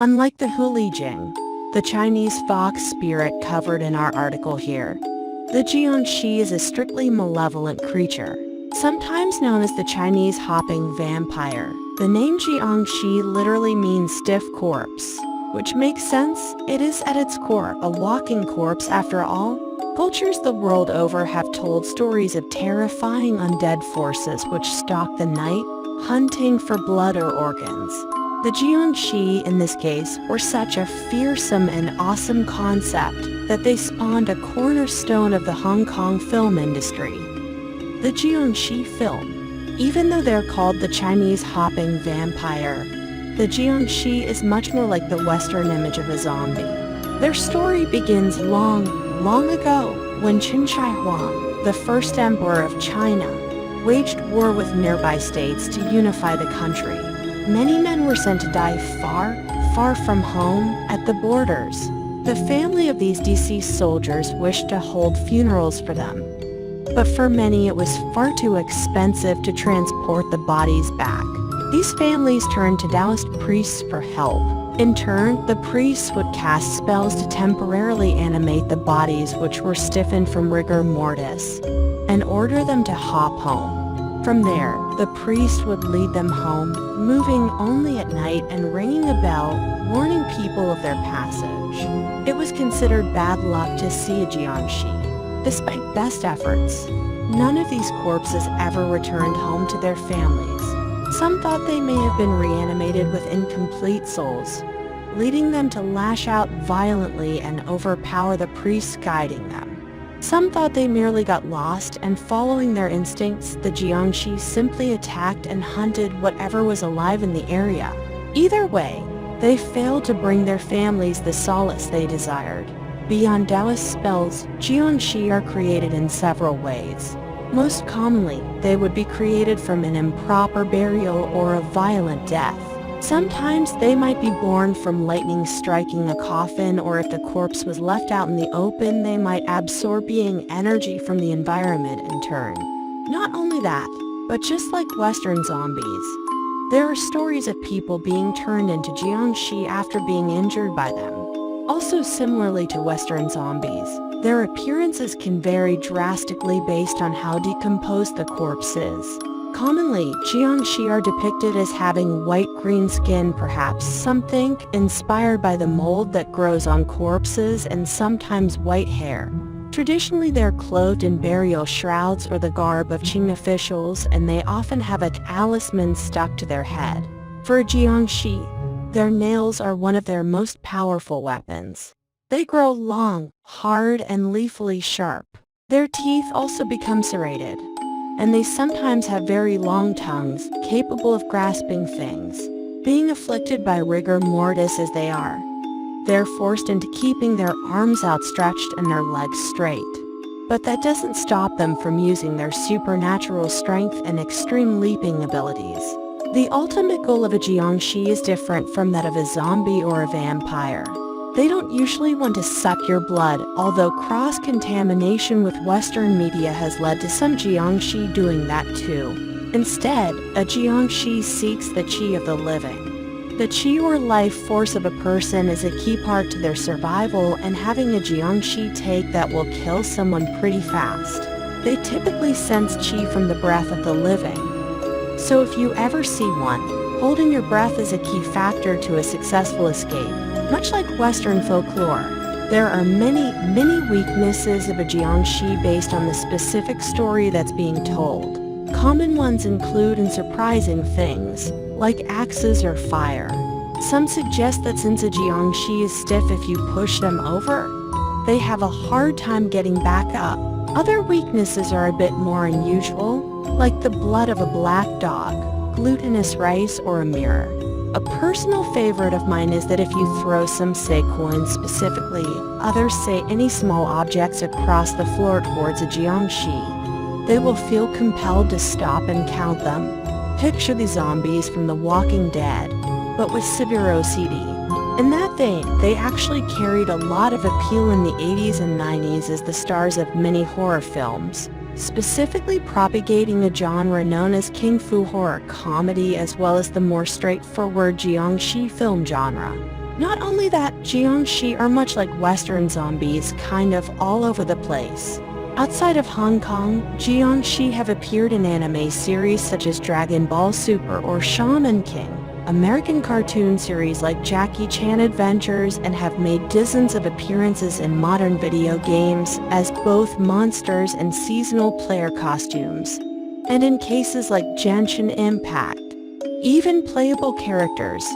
Unlike the huli jing, the Chinese fox spirit covered in our article here, the Jiangshi is a strictly malevolent creature, sometimes known as the Chinese hopping vampire. The name Jiangshi literally means stiff corpse, which makes sense. It is at its core a walking corpse after all. Cultures the world over have told stories of terrifying undead forces which stalk the night, hunting for blood or organs. The Jiangshi, in this case, were such a fearsome and awesome concept that they spawned a cornerstone of the Hong Kong film industry. The Jiangshi film. Even though they're called the Chinese hopping vampire, the Jiangshi is much more like the Western image of a zombie. Their story begins long ago when Qin Shi Huang, the first emperor of China, waged war with nearby states to unify the country. Many men were sent to die far from home at the borders. The family of these deceased soldiers wished to hold funerals for them, but for many it was far too expensive to transport the bodies back. These families turned to Taoist priests for help. In turn, the priests would cast spells to temporarily animate the bodies which were stiffened from rigor mortis, and order them to hop home. From there, the priest would lead them home, moving only at night and ringing a bell, warning people of their passage. It was considered bad luck to see a Jiangshi. Despite best efforts, none of these corpses ever returned home to their families. Some thought they may have been reanimated with incomplete souls, leading them to lash out violently and overpower the priests guiding them. Some thought they merely got lost, and following their instincts, the Jiangshi simply attacked and hunted whatever was alive in the area. Either way, they failed to bring their families the solace they desired. Beyond Taoist spells, Jiangshi are created in several ways. Most commonly, they would be created from an improper burial or a violent death. Sometimes they might be born from lightning striking a coffin, or if the corpse was left out in the open, they might absorb energy from the environment in turn. Not only that, but just like Western zombies, there are stories of people being turned into Jiangshi after being injured by them. Also similarly to Western zombies, their appearances can vary drastically based on how decomposed the corpse is. Commonly, Jiangshi are depicted as having white-green skin, perhaps something inspired by the mold that grows on corpses, and sometimes white hair. Traditionally, they're clothed in burial shrouds or the garb of Qing officials, and they often have a talisman stuck to their head. For a Jiangshi, their nails are one of their most powerful weapons. They grow long, hard, and lethally sharp. Their teeth also become serrated, and they sometimes have very long tongues, capable of grasping things. Being afflicted by rigor mortis as they are, they're forced into keeping their arms outstretched and their legs straight. But that doesn't stop them from using their supernatural strength and extreme leaping abilities. The ultimate goal of a Jiangshi is different from that of a zombie or a vampire. They don't usually want to suck your blood, although cross-contamination with Western media has led to some Jiangshi doing that too. Instead, a Jiangshi seeks the qi of the living. The qi or life force of a person is a key part to their survival, and having a Jiangshi take that will kill someone pretty fast. They typically sense qi from the breath of the living. So if you ever see one, holding your breath is a key factor to a successful escape. Much like Western folklore, there are many weaknesses of a Jiangshi based on the specific story that's being told. Common ones include surprising things, like axes or fire. Some suggest that since a Jiangshi is stiff if you push them over, they have a hard time getting back up. Other weaknesses are a bit more unusual, like the blood of a black dog, glutinous rice, or a mirror. A personal favorite of mine is that if you throw some, say coins specifically, others say any small objects across the floor towards a Jiangshi, they will feel compelled to stop and count them. Picture the zombies from The Walking Dead, but with severe OCD. In that vein, they actually carried a lot of appeal in the 80s and 90s as the stars of many horror films, specifically propagating a genre known as Kung Fu horror comedy, as well as the more straightforward Jiangshi film genre. Not only that, Jiangshi are much like Western zombies, kind of all over the place. Outside of Hong Kong, Jiangshi have appeared in anime series such as Dragon Ball Super or Shaman King, American cartoon series like Jackie Chan Adventures, and have made dozens of appearances in modern video games as both monsters and seasonal player costumes. And in cases like Genshin Impact, even playable characters.